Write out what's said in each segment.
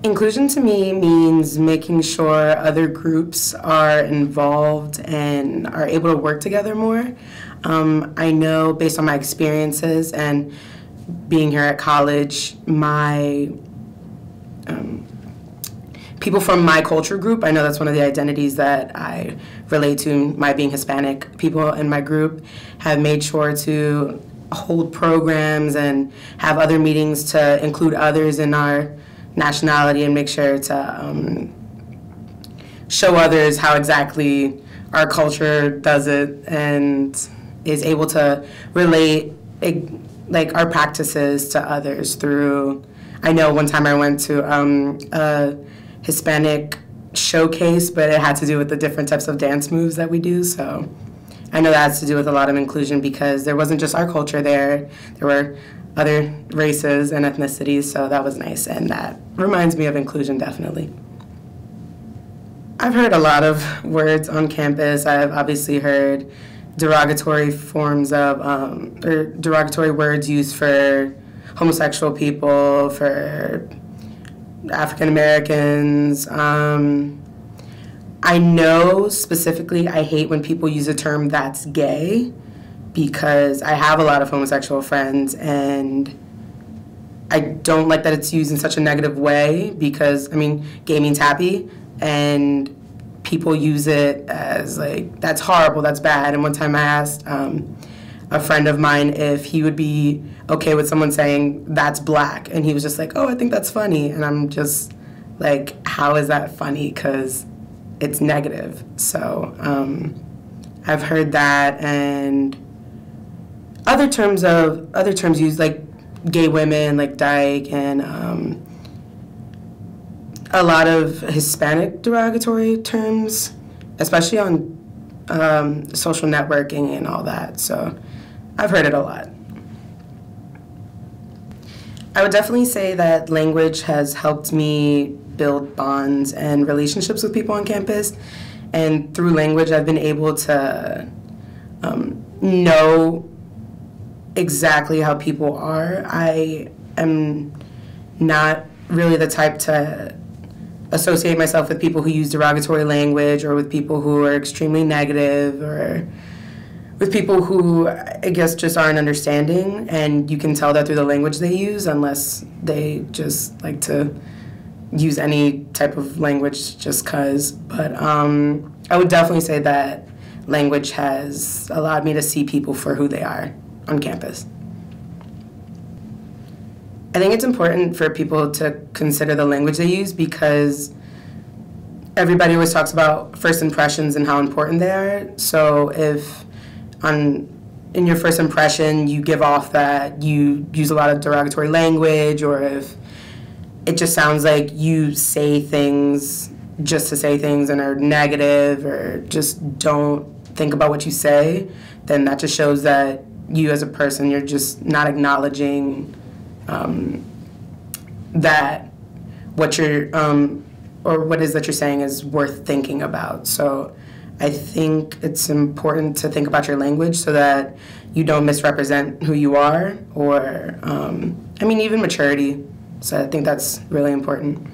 Inclusion to me means making sure other groups are involved and are able to work together more. I know based on my experiences and being here at college, my people from my culture group, I know that's one of the identities that I relate to, my being Hispanic. People in my group have made sure to hold programs and have other meetings to include others in our nationality and make sure to show others how exactly our culture does it and is able to relate like our practices to others through. I know one time I went to a Hispanic showcase, but it had to do with the different types of dance moves that we do. So I know that has to do with a lot of inclusion because there wasn't just our culture there. There were other races and ethnicities, so that was nice, and that reminds me of inclusion, definitely. I've heard a lot of words on campus. I've obviously heard derogatory forms of, or derogatory words used for homosexual people, for African Americans. I know specifically I hate when people use a term that's gay, because I have a lot of homosexual friends and I don't like that it's used in such a negative way because, I mean, gay means happy and people use it as like, that's horrible, that's bad. And one time I asked a friend of mine if he would be okay with someone saying that's black, and he was just like, oh, I think that's funny. And I'm just like, how is that funny? Because it's negative. So I've heard that, and other terms used like gay women, like dyke, and a lot of Hispanic derogatory terms, especially on social networking and all that. So I've heard it a lot. I would definitely say that language has helped me build bonds and relationships with people on campus, and through language I've been able to know exactly how people are. I am not really the type to associate myself with people who use derogatory language or with people who are extremely negative or with people who I guess just aren't understanding, and you can tell that through the language they use unless they just like to use any type of language just 'cause. But I would definitely say that language has allowed me to see people for who they are on campus. I think it's important for people to consider the language they use because everybody always talks about first impressions and how important they are. So if in your first impression you give off that you use a lot of derogatory language, or if it just sounds like you say things just to say things and are negative or just don't think about what you say, then that just shows that you as a person, you're just not acknowledging that what you're or what it is that you're saying is worth thinking about. So I think it's important to think about your language so that you don't misrepresent who you are, or I mean, even maturity. So I think that's really important.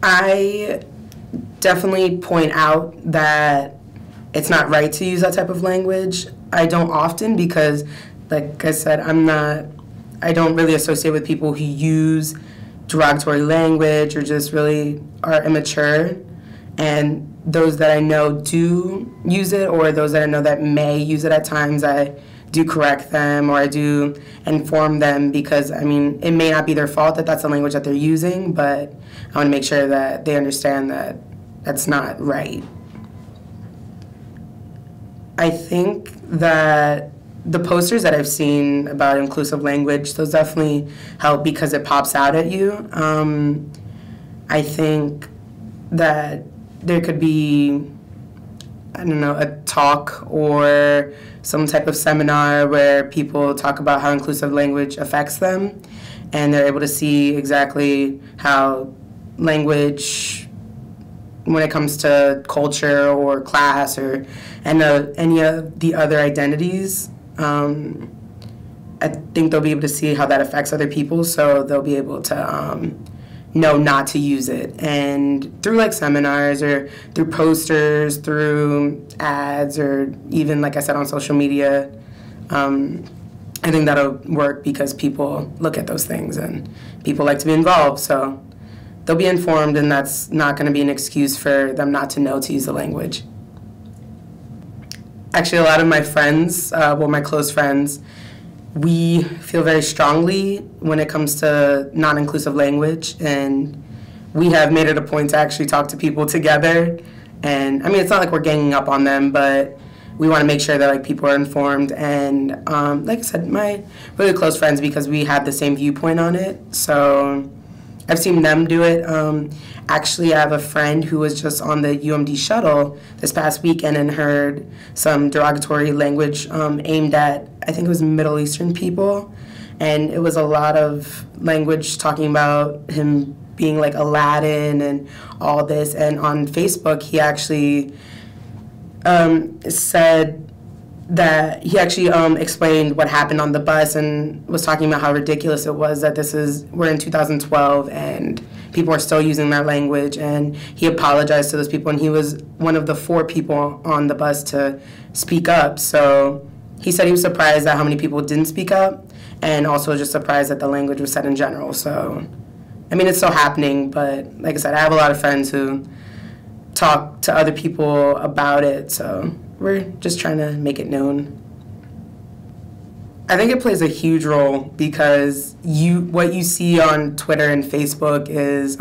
I definitely point out that it's not right to use that type of language. I don't often because, like I said, I don't really associate with people who use derogatory language or just really are immature. And those that I know do use it, or those that I know that may use it at times, I do correct them or I do inform them because, I mean, it may not be their fault that that's the language that they're using, but I want to make sure that they understand that that's not right. I think that the posters that I've seen about inclusive language, those definitely help because it pops out at you. I think that there could be, I don't know, a talk or some type of seminar where people talk about how inclusive language affects them, and they're able to see exactly how language, when it comes to culture or class or any of the other identities, I think they'll be able to see how that affects other people, so they'll be able to know not to use it. And through like seminars or through posters, through ads, or even like I said on social media, I think that'll work because people look at those things and people like to be involved. So they'll be informed, and that's not going to be an excuse for them not to know to use the language. Actually, a lot of my friends, my close friends, we feel very strongly when it comes to non-inclusive language, and we have made it a point to actually talk to people together. And I mean, it's not like we're ganging up on them, but we want to make sure that like people are informed. And like I said, my really close friends, because we have the same viewpoint on it, so I've seen them do it. Actually, I have a friend who was just on the UMD shuttle this past weekend and heard some derogatory language aimed at, I think it was Middle Eastern people. And it was a lot of language talking about him being like Aladdin and all this. And on Facebook, he actually said that he actually explained what happened on the bus and was talking about how ridiculous it was that we're in 2012 and people are still using that language, and he apologized to those people, and he was one of the 4 people on the bus to speak up. So he said he was surprised at how many people didn't speak up, and also just surprised that the language was said in general. So, I mean, it's still happening, but like I said, I have a lot of friends who talk to other people about it, so we're just trying to make it known. I think it plays a huge role because what you see on Twitter and Facebook is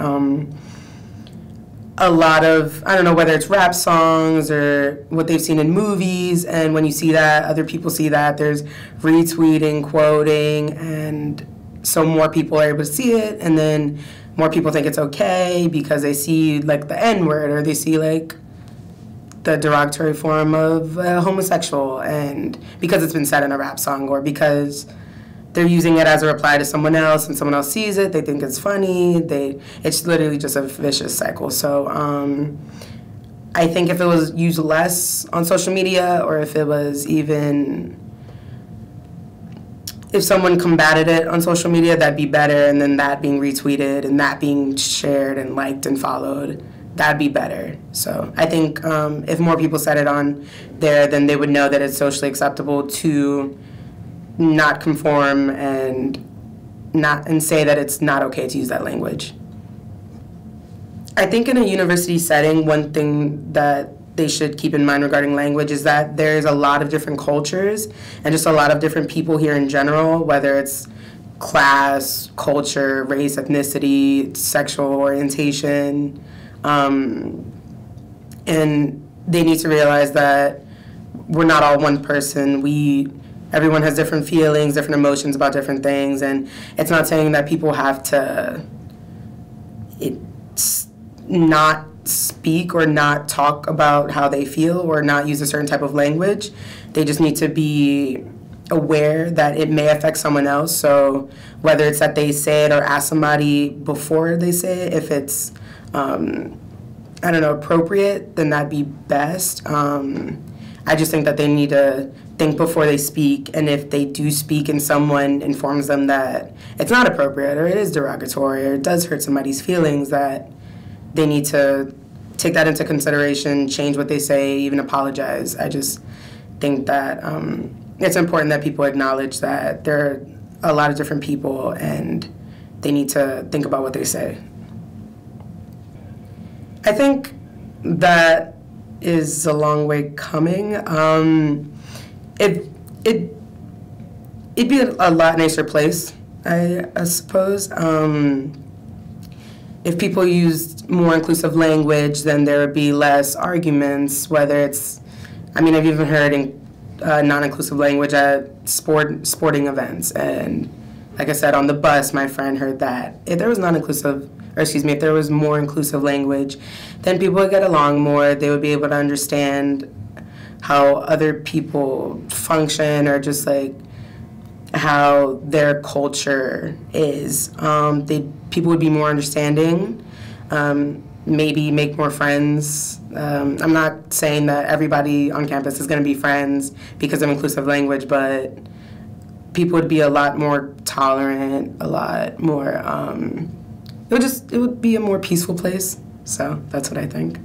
a lot of, I don't know, whether it's rap songs or what they've seen in movies, and when you see that, other people see that, there's retweeting, quoting, and so more people are able to see it, and then more people think it's okay because they see like the N-word, or they see like the derogatory form of homosexual, and because it's been said in a rap song, or because they're using it as a reply to someone else and someone else sees it, they think it's funny, it's literally just a vicious cycle. So I think if it was used less on social media, or if it was even, if someone combated it on social media, that'd be better, and then that being retweeted and that being shared and liked and followed, that'd be better. So I think if more people said it on there, then they would know that it's socially acceptable to not conform and say that it's not okay to use that language. I think in a university setting, one thing that they should keep in mind regarding language is that there's a lot of different cultures and just a lot of different people here in general, whether it's class, culture, race, ethnicity, sexual orientation. And they need to realize that we're not all one person. Everyone has different feelings, different emotions about different things, and it's not saying that people have to not speak or not talk about how they feel or not use a certain type of language. They just need to be aware that it may affect someone else. So whether it's that they say it or ask somebody before they say it, if it's appropriate, then that'd be best. I just think that they need to think before they speak, and if they do speak and someone informs them that it's not appropriate or it is derogatory or it does hurt somebody's feelings, that they need to take that into consideration, change what they say, even apologize. I just think that it's important that people acknowledge that there are a lot of different people and they need to think about what they say. I think that is a long way coming. It'd be a lot nicer place, I suppose. If people used more inclusive language, then there would be less arguments, whether it's, I've even heard in non-inclusive language at sporting events. And like I said, on the bus, my friend heard that. If there was if there was more inclusive language, then people would get along more. They would be able to understand how other people function, or just like how their culture is. People would be more understanding, maybe make more friends. I'm not saying that everybody on campus is going to be friends because of inclusive language, but people would be a lot more tolerant, a lot more, it would be a more peaceful place. So that's what I think.